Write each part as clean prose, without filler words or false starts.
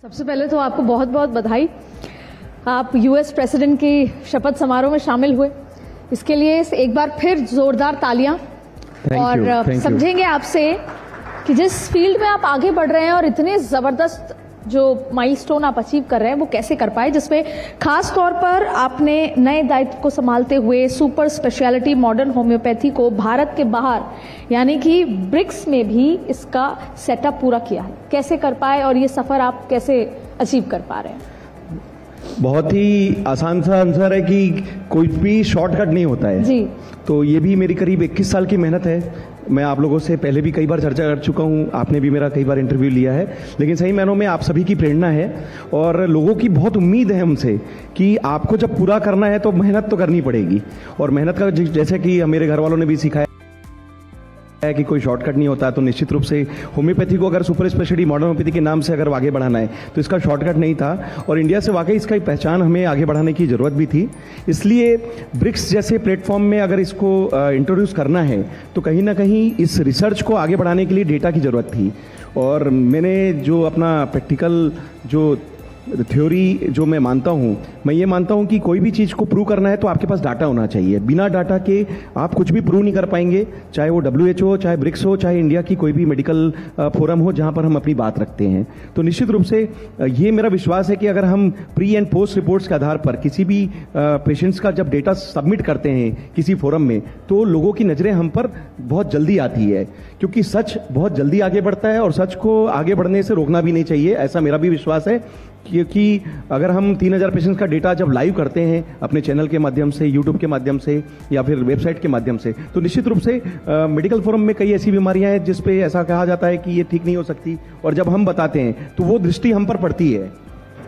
सबसे पहले तो आपको बहुत बहुत बधाई। आप यूएस प्रेसिडेंट की शपथ समारोह में शामिल हुए, इसके लिए एक बार फिर जोरदार तालियां। और समझेंगे आपसे कि जिस फील्ड में आप आगे बढ़ रहे हैं और इतने जबरदस्त जो माइलस्टोन आप अचीव कर रहे हैं वो कैसे कर पाए, जिसमें खास तौर पर आपने नए दायित्व को संभालते हुए सुपर स्पेशलिटी मॉडर्न होम्योपैथी को भारत के बाहर यानी कि ब्रिक्स में भी इसका सेटअप पूरा किया है। कैसे कर पाए और ये सफर आप कैसे अचीव कर पा रहे हैं? बहुत ही आसान सा आंसर है कि कोई भी शॉर्टकट नहीं होता है जी। तो ये भी मेरी करीब 21 साल की मेहनत है। मैं आप लोगों से पहले भी कई बार चर्चा कर चुका हूँ, आपने भी मेरा कई बार इंटरव्यू लिया है, लेकिन सही मायनों में आप सभी की प्रेरणा है और लोगों की बहुत उम्मीद है हमसे कि आपको जब पूरा करना है तो मेहनत तो करनी पड़ेगी। और मेहनत का जैसे कि मेरे घर वालों ने भी सिखाया है कि कोई शॉर्टकट नहीं होता, तो निश्चित रूप से होम्योपैथी को अगर सुपर स्पेशलिटी मॉडर्न होम्योपैथी के नाम से अगर आगे बढ़ाना है तो इसका शॉर्टकट नहीं था और इंडिया से वाकई इसका एक पहचान हमें आगे बढ़ाने की ज़रूरत भी थी। इसलिए ब्रिक्स जैसे प्लेटफॉर्म में अगर इसको इंट्रोड्यूस करना है तो कहीं ना कहीं इस रिसर्च को आगे बढ़ाने के लिए डेटा की ज़रूरत थी। और मैंने जो अपना प्रैक्टिकल जो थ्योरी जो मैं मानता हूँ, मैं ये मानता हूँ कि कोई भी चीज़ को प्रूव करना है तो आपके पास डाटा होना चाहिए। बिना डाटा के आप कुछ भी प्रूव नहीं कर पाएंगे, चाहे वो WHO हो, चाहे ब्रिक्स हो, चाहे इंडिया की कोई भी मेडिकल फोरम हो जहाँ पर हम अपनी बात रखते हैं। तो निश्चित रूप से ये मेरा विश्वास है कि अगर हम प्री एंड पोस्ट रिपोर्ट्स के आधार पर किसी भी पेशेंट्स का जब डेटा सबमिट करते हैं किसी फोरम में तो लोगों की नज़रें हम पर बहुत जल्दी आती है, क्योंकि सच बहुत जल्दी आगे बढ़ता है और सच को आगे बढ़ने से रोकना भी नहीं चाहिए, ऐसा मेरा भी विश्वास है। क्योंकि अगर हम 3000 पेशेंट्स का डेटा जब लाइव करते हैं अपने चैनल के माध्यम से, यूट्यूब के माध्यम से या फिर वेबसाइट के माध्यम से, तो निश्चित रूप से मेडिकल फोरम में कई ऐसी बीमारियां हैं जिस पे ऐसा कहा जाता है कि ये ठीक नहीं हो सकती, और जब हम बताते हैं तो वो दृष्टि हम पर पड़ती है।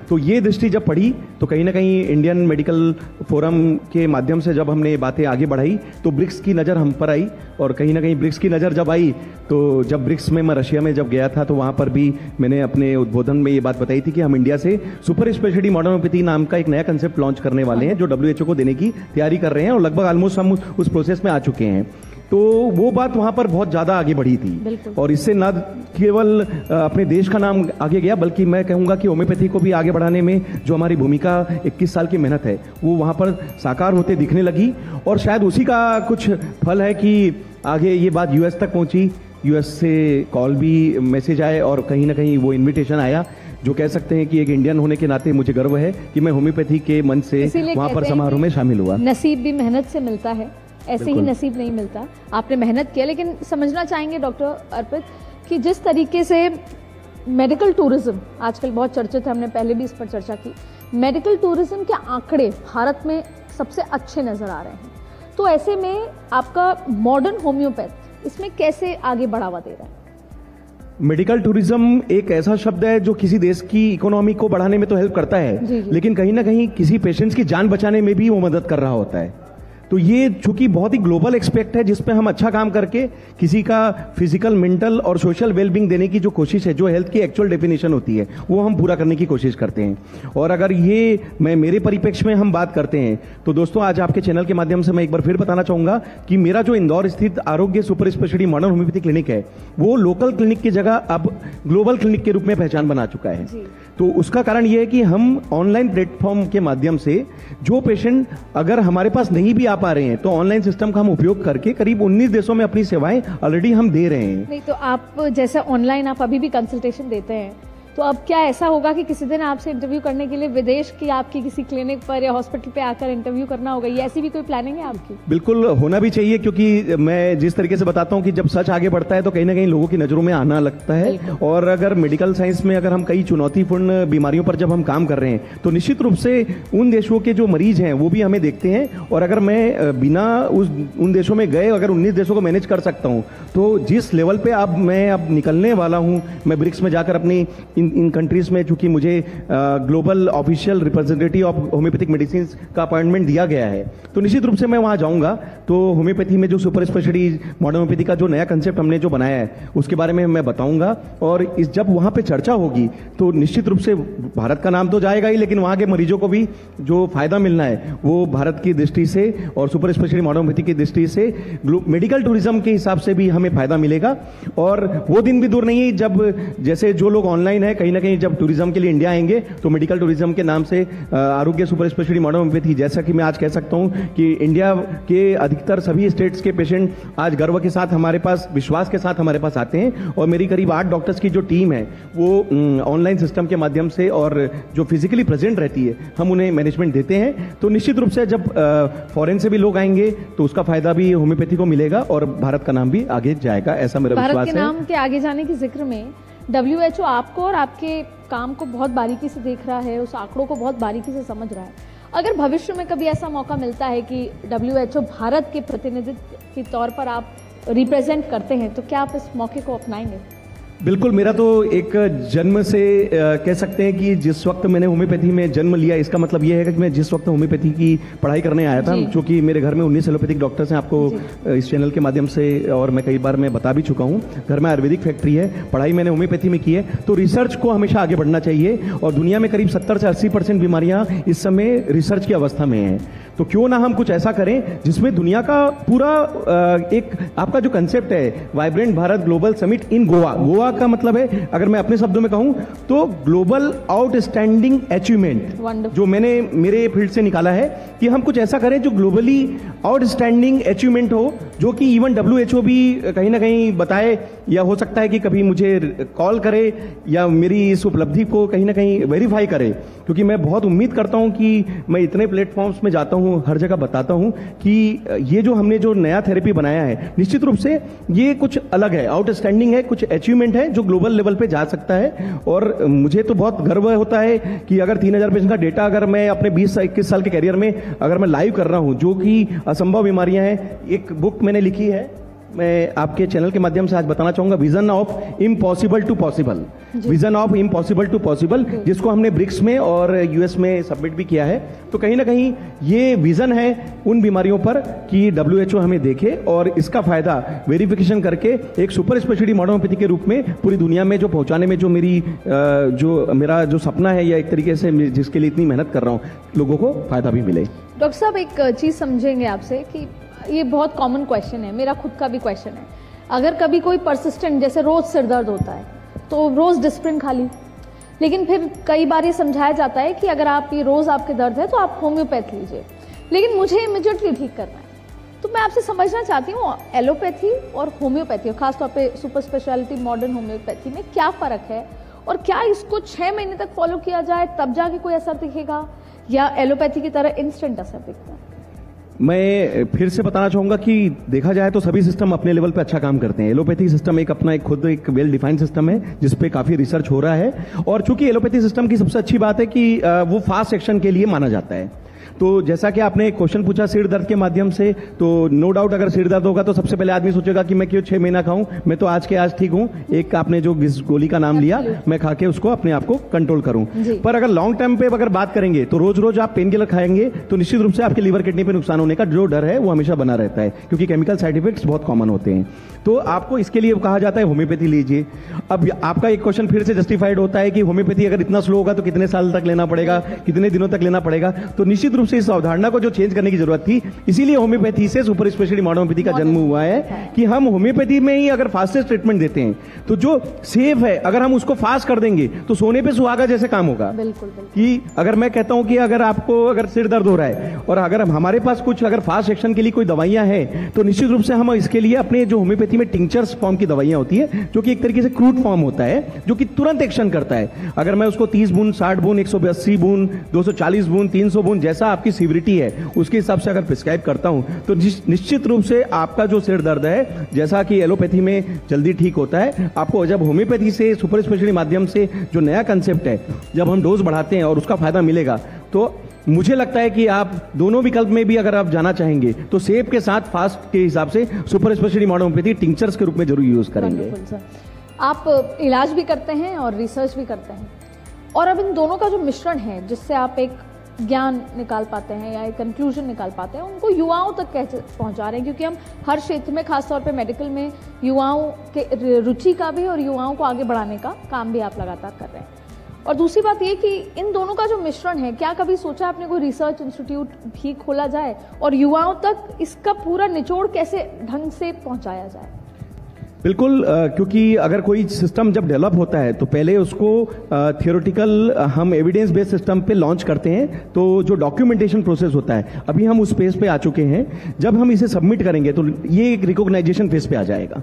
तो ये दृष्टि जब पड़ी तो कहीं ना कहीं इंडियन मेडिकल फोरम के माध्यम से जब हमने बातें आगे बढ़ाई तो ब्रिक्स की नज़र हम पर आई, और कहीं ना कहीं ब्रिक्स की नज़र जब आई तो जब ब्रिक्स में मैं रशिया में जब गया था तो वहाँ पर भी मैंने अपने उद्बोधन में ये बात बताई थी कि हम इंडिया से सुपर स्पेशलिटी मॉडर्न होम्योपैथी नाम का एक नया कंसेप्ट लॉन्च करने वाले हैं जो WHO को देने की तैयारी कर रहे हैं और लगभग ऑलमोस्ट हम उस प्रोसेस में आ चुके हैं। तो वो बात वहाँ पर बहुत ज़्यादा आगे बढ़ी थी और इससे न केवल अपने देश का नाम आगे गया बल्कि मैं कहूँगा कि होम्योपैथी को भी आगे बढ़ाने में जो हमारी भूमिका 21 साल की मेहनत है वो वहाँ पर साकार होते दिखने लगी, और शायद उसी का कुछ फल है कि आगे ये बात US तक पहुँची। US से कॉल भी मैसेज आए और कहीं ना कहीं वो इन्विटेशन आया, जो कह सकते हैं कि एक इंडियन होने के नाते मुझे गर्व है कि मैं होम्योपैथी के मन से वहाँ पर समारोह में शामिल हुआ। नसीब भी मेहनत से मिलता है, ऐसे ही नसीब नहीं मिलता। आपने मेहनत किया, लेकिन समझना चाहेंगे डॉक्टर अर्पित कि जिस तरीके से मेडिकल टूरिज्म आजकल बहुत चर्चित है, हमने पहले भी इस पर चर्चा की, मेडिकल टूरिज्म के आंकड़े भारत में सबसे अच्छे नजर आ रहे हैं, तो ऐसे में आपका मॉडर्न होम्योपैथ इसमें कैसे आगे बढ़ावा दे रहा है? मेडिकल टूरिज्म एक ऐसा शब्द है जो किसी देश की इकोनॉमी को बढ़ाने में तो हेल्प करता है लेकिन कहीं ना कहीं किसी पेशेंट्स की जान बचाने में भी वो मदद कर रहा होता है। तो ये चूंकि बहुत ही ग्लोबल एक्सपेक्ट है जिसपे हम अच्छा काम करके किसी का फिजिकल, मेंटल और सोशल वेलबींग देने की जो कोशिश है, जो हेल्थ की एक्चुअल डेफिनेशन होती है, वो हम पूरा करने की कोशिश करते हैं। और अगर ये मेरे परिप्रेक्ष्य में हम बात करते हैं तो दोस्तों आज आपके चैनल के माध्यम से मैं एक बार फिर बताना चाहूंगा कि मेरा जो इंदौर स्थित आरोग्य super speciality modern homeopathy clinic है वो लोकल क्लिनिक की जगह अब ग्लोबल क्लिनिक के रूप में पहचान बना चुका है। तो उसका कारण यह है कि हम ऑनलाइन प्लेटफॉर्म के माध्यम से जो पेशेंट अगर हमारे पास नहीं भी आ पा रहे हैं तो ऑनलाइन सिस्टम का हम उपयोग करके करीब 19 देशों में अपनी सेवाएं ऑलरेडी हम दे रहे हैं। नहीं तो आप जैसे ऑनलाइन आप अभी भी कंसल्टेशन देते हैं, तो अब क्या ऐसा होगा कि किसी दिन आपसे इंटरव्यू करने के लिए विदेश की आपकी किसी क्लिनिक पर या हॉस्पिटल पे आकर इंटरव्यू करना होगा, ये ऐसी भी कोई प्लानिंग है आपकी? बिल्कुल होना भी चाहिए, क्योंकि मैं जिस तरीके से बताता हूं कि जब सच आगे बढ़ता है तो कहीं ना कहीं लोगों की नजरों में आना लगता है। और अगर मेडिकल साइंस में अगर हम कई चुनौतीपूर्ण बीमारियों पर जब हम काम कर रहे हैं तो निश्चित रूप से उन देशों के जो मरीज हैं वो भी हमें देखते हैं, और अगर मैं बिना उन देशों में गए अगर 19 देशों को मैनेज कर सकता हूं तो जिस लेवल पे मैं अब निकलने वाला हूं, मैं ब्रिक्स में जाकर अपनी इन कंट्रीज में चूंकि मुझे global official representative of homeopathic medicine का अपॉइंटमेंट दिया गया है, तो निश्चित रूप से मैं वहां जाऊंगा तो होम्योपैथी में जो सुपर स्पेशलिटी मॉडर्न होम्योपैथी का जो नया कंसेप्ट हमने जो बनाया है उसके बारे में मैं बताऊंगा। और जब वहां पे चर्चा होगी तो निश्चित रूप से भारत का नाम तो जाएगा ही, लेकिन वहां के मरीजों को भी जो फायदा मिलना है वो भारत की दृष्टि से और सुपर स्पेशलिटी मॉडर्न होम्योपैथी की दृष्टि से मेडिकल टूरिज्म के हिसाब से भी हमें फायदा मिलेगा। और वो दिन भी दूर नहीं जब जैसे जो लोग ऑनलाइन है है कहीं ना कहीं जब टूरिज्म के लिए इंडिया आएंगे तो मेडिकल टूरिज्म के नाम से आरोग्य सुपर स्पेशलिटी मॉडर्न होम्योपैथी, जैसा कि मैं आज कह सकता हूं कि इंडिया के अधिकतर सभी स्टेट्स के पेशेंट आज गर्व के साथ हमारे पास, विश्वास के साथ हमारे पास आते हैं। और मेरी करीब 8 डॉक्टर्स की जो टीम है वो ऑनलाइन सिस्टम के माध्यम से और जो फिजिकली प्रेजेंट रहती है हम उन्हें मैनेजमेंट देते हैं। तो निश्चित रूप से जब फॉरेन से भी लोग आएंगे तो उसका फायदा भी होम्योपैथी को मिलेगा और भारत का नाम भी आगे जाएगा, ऐसा मेरा विश्वास है। भारत के नाम के आगे जाने के जिक्र में WHO आपको और आपके काम को बहुत बारीकी से देख रहा है, उस आंकड़ों को बहुत बारीकी से समझ रहा है। अगर भविष्य में कभी ऐसा मौका मिलता है कि WHO भारत के प्रतिनिधित्व के तौर पर आप रिप्रेजेंट करते हैं, तो क्या आप इस मौके को अपनाएंगे? बिल्कुल, मेरा तो एक जन्म से कह सकते हैं कि जिस वक्त मैंने होम्योपैथी में जन्म लिया, इसका मतलब यह है कि मैं जिस वक्त होम्योपैथी की पढ़ाई करने आया था, जो कि मेरे घर में 19 एलोपैथिक डॉक्टर्स हैं, आपको इस चैनल के माध्यम से और मैं कई बार मैं बता भी चुका हूं। घर में आयुर्वेदिक फैक्ट्री है, पढ़ाई मैंने होम्योपैथी में की है। तो रिसर्च को हमेशा आगे बढ़ना चाहिए और दुनिया में करीब 70 से 80% बीमारियां इस समय रिसर्च की अवस्था में हैं। तो क्यों ना हम कुछ ऐसा करें जिसमें दुनिया का पूरा एक आपका जो कंसेप्ट है vibrant Bharat global summit in Goa, Goa का मतलब है, अगर मैं अपने शब्दों में कहूं तो ग्लोबल आउटस्टैंडिंग अचीवमेंट, जो मैंने मेरे फील्ड से निकाला है कि हम कुछ ऐसा करें जो ग्लोबली आउटस्टैंडिंग अचीवमेंट हो, जो कि इवन WHO भी कहीं ना कहीं बताए, या हो सकता है कि कभी मुझे कॉल करे या मेरी इस उपलब्धि को कहीं ना कहीं वेरीफाई करे। क्योंकि मैं बहुत उम्मीद करता हूं कि मैं इतने प्लेटफॉर्म्स में जाता हूं, हर जगह बताता हूं कि ये जो हमने जो नया थेरेपी बनाया है निश्चित रूप से ये कुछ अलग है, आउटस्टैंडिंग है, कुछ अचीवमेंट है जो ग्लोबल लेवल पे जा सकता है। और मुझे तो बहुत गर्व होता है कि अगर 3000 पेशेंट का डेटा अगर मैं अपने 20 से 21 साल के कैरियर में अगर मैं लाइव कर रहा हूं, जो कि असंभव बीमारियां हैं। एक बुक मैंने लिखी है, मैं आपके चैनल के माध्यम से आज बताना चाहूंगा, vision of impossible to possible, vision of impossible to possible, जिसको हमने ब्रिक्स में और US में सबमिट भी किया है। तो कहीं ना कहीं ये विजन है उन बीमारियों पर कि WHO हमें देखे और इसका फायदा वेरिफिकेशन करके एक सुपर स्पेशलिटी मॉडर्न होम्योपैथी के रूप में पूरी दुनिया में जो पहुंचाने में जो मेरा जो सपना है, या एक तरीके से जिसके लिए इतनी मेहनत कर रहा हूं, लोगों को फायदा भी मिले। डॉक्टर साहब, एक चीज समझेंगे आपसे कि ये बहुत कॉमन क्वेश्चन है, मेरा खुद का भी क्वेश्चन है। अगर कभी कोई परसिस्टेंट, जैसे रोज सिर दर्द होता है तो रोज डिस्प्रिन खा ली, लेकिन फिर कई बार ये समझाया जाता है कि अगर आप ये रोज आपके दर्द है तो आप होम्योपैथ लीजिए, लेकिन मुझे इमीडिएटली ठीक करना है। तो मैं आपसे समझना चाहती हूँ एलोपैथी और होम्योपैथी, और खासतौर पे सुपर स्पेशलिटी मॉडर्न होम्योपैथी में क्या फ़र्क है, और क्या इसको 6 महीने तक फॉलो किया जाए तब जाके कोई असर दिखेगा, या एलोपैथी की तरह इंस्टेंट असर दिखता है? मैं फिर से बताना चाहूंगा कि देखा जाए तो सभी सिस्टम अपने लेवल पे अच्छा काम करते हैं। एलोपैथी सिस्टम एक अपना एक खुद एक वेल डिफाइंड सिस्टम है जिस पे काफी रिसर्च हो रहा है, और चूंकि एलोपैथी सिस्टम की सबसे अच्छी बात है कि वो फास्ट एक्शन के लिए माना जाता है। तो जैसा कि आपने एक क्वेश्चन पूछा सिर दर्द के माध्यम से, तो नो डाउट अगर सिर दर्द होगा तो सबसे पहले आदमी सोचेगा कि मैं क्यों 6 महीना खाऊं, मैं तो आज के आज ठीक हूं। एक आपने जो गोली का नाम लिया, मैं खा के उसको अपने आप को कंट्रोल करूं। पर अगर लॉन्ग टर्म पे अगर बात करेंगे तो रोज रोज आप पेन किलर खाएंगे तो निश्चित रूप से आपके लीवर किडनी पे नुकसान होने का जो डर है वो हमेशा बना रहता है, क्योंकि केमिकल साइड इफेक्ट्स बहुत कॉमन होते हैं। तो आपको इसके लिए कहा जाता है होम्योपैथी लीजिए। अब आपका एक क्वेश्चन फिर से जस्टिफाइड होता है कि होम्योपैथी अगर इतना स्लो होगा तो कितने साल तक लेना पड़ेगा, कितने दिनों तक लेना पड़ेगा। तो निश्चित रूप से इस अवधारणा को जो चेंज करने की जरूरत थी, इसीलिए होम्योपैथी से सुपर स्पेशलिटी मॉडर्न होम्योपैथी का जन्म हुआ है कि हम होम्योपैथी में ही अगर फास्टेस्ट ट्रीटमेंट देते हैं तो जो सेफ है, अगर हम उसको फास्ट कर देंगे तो सोने पे सुहागा जैसे काम होगा। बिल्कुल। कि अगर मैं कहता हूं कि अगर आपको अगर सिर दर्द हो रहा है और अगर हमारे पास कुछ अगर फास्ट एक्शन के लिए कोई दवाइयां हैं, तो निश्चित रूप से हम इसके लिए अपने जो होम्योपैथी में टिंचर्स फॉर्म की दवाइयां होती है, जो कि एक तरीके से क्रूड फॉर्म होता है, जो कि तुरंत एक्शन करता है। अगर मैं उसको 30 बूंद, 60 बूंद, 180 बूंद, 240 बूंद, 300 बूंद, जैसा आपकी सीविरिटी है उसके हिसाब से अगर प्रिस्क्राइब करता हूं, तो निश्चित रूप से आपका जो सिर दर्द है, जैसा कि एलोपैथी में जल्दी ठीक होता है, आपको जब होम्योपैथी से सुपर स्पेशलिटी माध्यम से जो नया कंसेप्ट है, जब हम डोज बढ़ाते हैं और उसका फायदा मिलेगा, तो मुझे लगता है कि आप दोनों विकल्प में भी अगर आप जाना चाहेंगे तो सेफ के साथ फास्ट के हिसाब से super speciality modern homeopathy tinctures के रूप में जरूर यूज करेंगे। आप इलाज भी करते हैं और रिसर्च भी करते हैं, और अब इन दोनों का जो मिश्रण है जिससे आप एक ज्ञान निकाल पाते हैं या एक कंक्लूजन निकाल पाते हैं, उनको युवाओं तक कैसे पहुंचा रहे हैं? क्योंकि हम हर क्षेत्र में, खासतौर पे मेडिकल में, युवाओं के रुचि का भी और युवाओं को आगे बढ़ाने का काम भी आप लगातार कर रहे हैं। और दूसरी बात ये कि इन दोनों का जो मिश्रण है, क्या कभी सोचा आपने कोई रिसर्च इंस्टीट्यूट भी खोला जाए और युवाओं तक इसका पूरा निचोड़ कैसे ढंग से पहुंचाया जाए? बिल्कुल, क्योंकि अगर कोई सिस्टम जब डेवलप होता है तो पहले उसको थियोरेटिकल हम एविडेंस बेस्ड सिस्टम पे लॉन्च करते हैं, तो जो डॉक्यूमेंटेशन प्रोसेस होता है अभी हम उस फेज पे आ चुके हैं। जब हम इसे सबमिट करेंगे तो ये एक रिकॉग्नाइजेशन फेज पे आ जाएगा,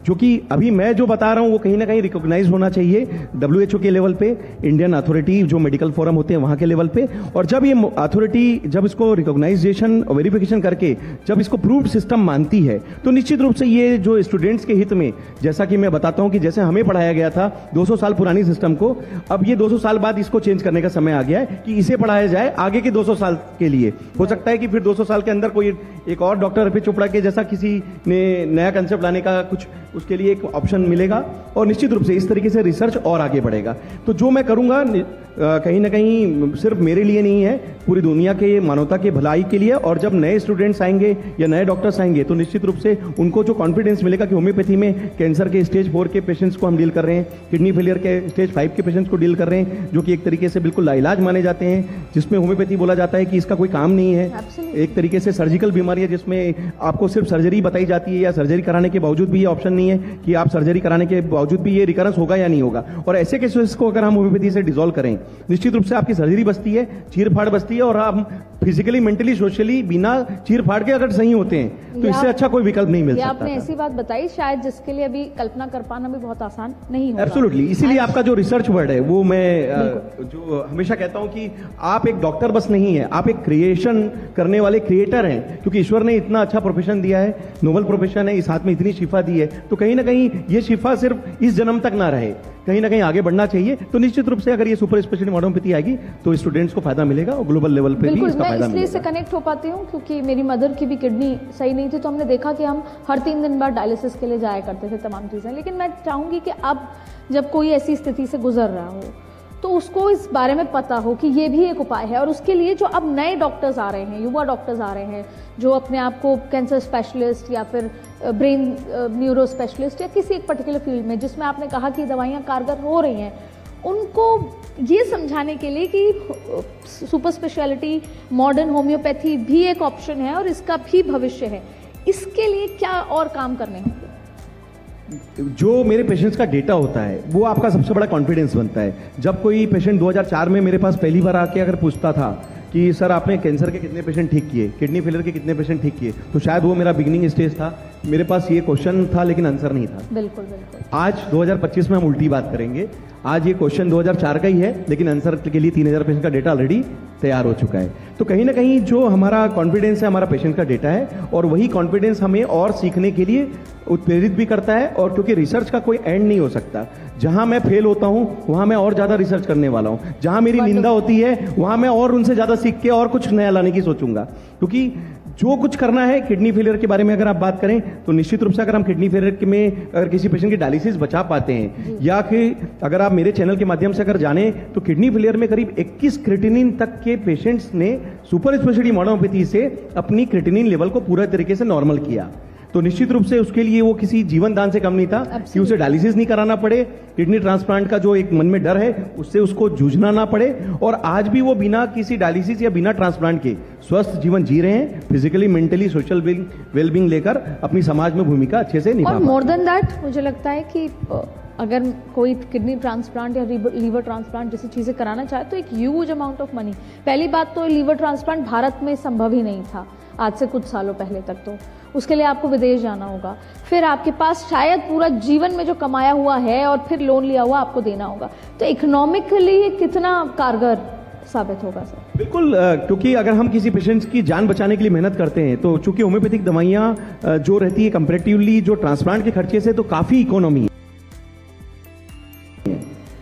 जो कि अभी मैं जो बता रहा हूं वो कहीं ना कहीं रिकॉग्नाइज होना चाहिए WHO के लेवल पे, इंडियन अथॉरिटी जो मेडिकल फोरम होते हैं वहां के लेवल पे। और जब ये अथॉरिटी जब इसको रिकॉग्नाइजेशन और वेरिफिकेशन करके जब इसको प्रूव्ड सिस्टम मानती है तो निश्चित रूप से ये जो स्टूडेंट्स के हित में, जैसा कि मैं बताता हूं कि जैसे हमें पढ़ाया गया था 200 साल पुरानी सिस्टम को, अब ये 200 साल बाद इसको चेंज करने का समय आ गया है कि इसे पढ़ाया जाए आगे के 200 साल के लिए। हो सकता है कि फिर 200 साल के अंदर कोई एक और डॉक्टर अर्पित चोपड़ा के जैसा किसी ने नया कंसेप्ट लाने का कुछ उसके लिए एक ऑप्शन मिलेगा, और निश्चित रूप से इस तरीके से रिसर्च और आगे बढ़ेगा। तो जो मैं करूंगा कहीं ना कहीं सिर्फ मेरे लिए नहीं है, पूरी दुनिया के मानवता के भलाई के लिए। और जब नए स्टूडेंट्स आएंगे या नए डॉक्टर्स आएंगे तो निश्चित रूप से उनको जो कॉन्फिडेंस मिलेगा कि होम्योपैथी में कैंसर के स्टेज 4 के पेशेंट्स को हम डील कर रहे हैं, किडनी फेलियर के स्टेज 5 के पेशेंट्स को डील कर रहे हैं, जो कि एक तरीके से बिल्कुल लाइलाज माने जाते हैं, जिसमें होम्योपैथी बोला जाता है कि इसका कोई काम नहीं है। एक तरीके से सर्जिकल बीमारी है जिसमें आपको सिर्फ सर्जरी बताई जाती है, या सर्जरी कराने के बावजूद भी ये ऑप्शन नहीं है कि आप सर्जरी कराने के बावजूद भी ये रिकरेंस होगा या नहीं होगा। और ऐसे केसेस को अगर हम होम्योपैथी से डिसॉल्व करें, निश्चित रूप से आपकी सर्जरी बचती है, चीर फाड़ बचती है, और आप फिजिकली, मेंटली, सोशली बिना चीर फाड़ के अगर सही होते हैं तो इससे अच्छा कोई विकल्प नहीं मिल सकता। आपने ऐसी बात बताई शायद जिसके लिए अभी कल्पना कर पाना भी बहुत आसान नहीं होगा। एब्सोल्युटली, इसीलिए आपका जो रिसर्च वर्ड है वो मैं जो हमेशा कहता हूं कि आप एक डॉक्टर बस नहीं है, आप एक क्रिएशन करने वाले क्रिएटर हैं, क्योंकि ईश्वर ने इतना अच्छा प्रोफेशन दिया है, नोबल प्रोफेशन है, इस हाथ में इतनी शिफा दी है, तो कहीं ना कहीं ये शिफा सिर्फ इस जन्म तक ना रहे, कहीं ना कहीं आगे बढ़ना चाहिए। तो निश्चित रूप से अगर ये सुपर स्पेशलिटी होम्योपैथी आएगी तो स्टूडेंट्स को फायदा मिलेगा और ग्लोबल लेवल पे भी इसका फायदा मिलेगा। इसलिए कनेक्ट हो पाती हूँ क्योंकि मेरी मदर की भी किडनी सही नहीं थी, तो हमने देखा कि हम हर 3 दिन बाद डायलिसिस के लिए जाया करते थे, तमाम चीज़ें। लेकिन मैं चाहूँगी कि अब जब कोई ऐसी स्थिति से गुजर रहा हो तो उसको इस बारे में पता हो कि ये भी एक उपाय है। और उसके लिए जो अब नए डॉक्टर्स आ रहे हैं, युवा डॉक्टर्स आ रहे हैं, जो अपने आप को कैंसर स्पेशलिस्ट या फिर ब्रेन न्यूरो स्पेशलिस्ट या किसी एक पर्टिकुलर फील्ड में, जिसमें आपने कहा कि दवाइयाँ कारगर हो रही हैं, उनको ये समझाने के लिए कि सुपर स्पेशलिटी मॉडर्न होम्योपैथी भी एक ऑप्शन है और इसका भी भविष्य है, इसके लिए क्या और काम करने होंगे? जो मेरे पेशेंट्स का डेटा होता है वो आपका सबसे बड़ा कॉन्फिडेंस बनता है। जब कोई पेशेंट 2004 में मेरे पास पहली बार आके अगर पूछता था कि सर आपने कैंसर के कितने पेशेंट ठीक किए, किडनी फेलियर के कितने पेशेंट ठीक किए, तो शायद वो मेरा बिगिनिंग स्टेज था, मेरे पास ये क्वेश्चन था लेकिन आंसर नहीं था। बिल्कुल बिल्कुल। आज 2025 में हम उल्टी बात करेंगे, आज ये क्वेश्चन 2004 का ही है लेकिन आंसर के लिए 3000 पेशेंट का डेटा ऑलरेडी तैयार हो चुका है। तो कहीं ना कहीं जो हमारा कॉन्फिडेंस है हमारा पेशेंट का डेटा है, और वही कॉन्फिडेंस हमें और सीखने के लिए उत्प्रेरित भी करता है। और क्योंकि रिसर्च का कोई एंड नहीं हो सकता, जहां मैं फेल होता हूं वहां मैं और ज्यादा रिसर्च करने वाला हूं, जहां मेरी निंदा होती है वहां मैं और उनसे ज्यादा सीख के और कुछ नया लाने की सोचूंगा। क्योंकि जो कुछ करना है, किडनी फेलियर के बारे में अगर आप बात करें तो निश्चित रूप से अगर हम किडनी फेलियर में अगर किसी पेशेंट की डायलिसिस बचा पाते हैं, या कि अगर आप मेरे चैनल के माध्यम से अगर जाने तो किडनी फेलियर में करीब 21 क्रिएटिनिन तक के पेशेंट्स ने सुपर स्पेशलिटी होम्योपैथी से अपनी क्रिएटिनिन लेवल को पूरा तरीके से नॉर्मल किया। तो निश्चित रूप से उसके लिए वो किसी जीवन दान से कम नहीं था कि उसे डायलिसिस नहीं कराना पड़े, किडनी ट्रांसप्लांट का जो एक मन में डर है उससे उसको जूझना ना पड़े, और आज भी वो बिना किसी डायलिसिस या बिना ट्रांसप्लांट के स्वस्थ जीवन जी रहे हैं, फिजिकली, मेंटली, सोशल वेलबींग लेकर अपनी समाज में भूमिका अच्छे से निभा। और मोर देन दैट मुझे लगता है कि अगर कोई किडनी ट्रांसप्लांट या लीवर ट्रांसप्लांट जैसी चीज़ें कराना चाहे तो एक ह्यूज अमाउंट ऑफ मनी। पहली बात तो लीवर ट्रांसप्लांट भारत में संभव ही नहीं था आज से कुछ सालों पहले तक, तो उसके लिए आपको विदेश जाना होगा, फिर आपके पास शायद पूरा जीवन में जो कमाया हुआ है और फिर लोन लिया हुआ आपको देना होगा। तो इकोनॉमिकली कितना कारगर साबित होगा सर? बिल्कुल, क्योंकि अगर हम किसी पेशेंट्स की जान बचाने के लिए मेहनत करते हैं तो चूंकि होम्योपैथिक दवाइयाँ जो रहती है कंपैरेटिवली जो ट्रांसप्लांट के खर्चे से तो काफ़ी इकोनॉमी है,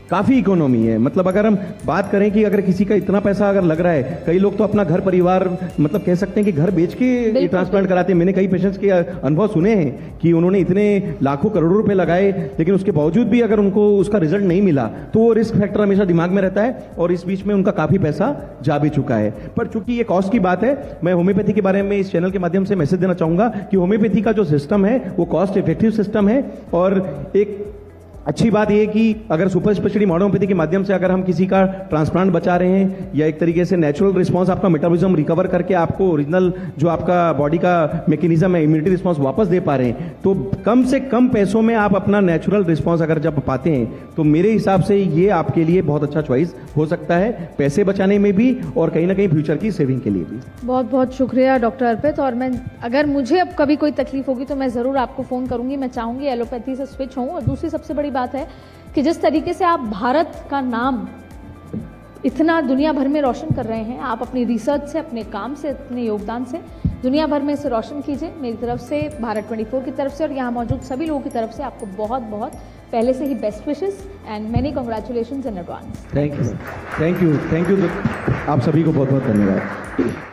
काफी इकोनॉमी है। मतलब अगर हम बात करें कि अगर किसी का इतना पैसा अगर लग रहा है, कई लोग तो अपना घर परिवार मतलब कह सकते हैं कि घर बेच के ट्रांसप्लांट कराते हैं। मैंने कई पेशेंट्स के अनुभव सुने हैं कि उन्होंने इतने लाखों करोड़ों रुपए लगाए लेकिन उसके बावजूद भी अगर उनको उसका रिजल्ट नहीं मिला तो वो रिस्क फैक्टर हमेशा दिमाग में रहता है और इस बीच में उनका काफी पैसा जा भी चुका है। पर चूंकि ये कॉस्ट की बात है, मैं होम्योपैथी के बारे में इस चैनल के माध्यम से मैसेज देना चाहूंगा कि होम्योपैथी का जो सिस्टम है वो कॉस्ट इफेक्टिव सिस्टम है और एक अच्छी बात यह कि अगर सुपर स्पेशलिटी मॉडर्न होम्योपैथी के माध्यम से अगर हम किसी का ट्रांसप्लांट बचा रहे हैं या एक तरीके से नेचुरल रिस्पांस आपका मेटाबॉलिज्म रिकवर करके आपको ओरिजिनल जो आपका बॉडी का मैकेनिज्म है इम्यूनिटी रिस्पांस वापस दे पा रहे हैं, तो कम से कम पैसों में आप अपना नेचुरल रिस्पांस अगर जब पाते हैं तो मेरे हिसाब से ये आपके लिए बहुत अच्छा चॉइस हो सकता है, पैसे बचाने में भी और कहीं ना कहीं फ्यूचर की सेविंग के लिए भी। बहुत बहुत शुक्रिया डॉक्टर अर्पित। और मैं अगर मुझे अब कभी कोई तकलीफ होगी तो मैं ज़रूर आपको फ़ोन करूंगी। मैं चाहूंगी एलोपैथी से स्विच होऊं। और दूसरी सबसे बड़ी बात है कि जिस तरीके से आप भारत का नाम इतना दुनिया भर में रोशन कर रहे हैं, आप अपनी रिसर्च से, अपने काम से, अपने योगदान से दुनिया भर में इसे रोशन कीजिए। मेरी तरफ से, भारत 24 की तरफ से और यहाँ मौजूद सभी लोगों की तरफ से आपको बहुत बहुत पहले से ही best wishes and many congratulations in advance. Thank you. आप सभी को बहुत बहुत धन्यवाद।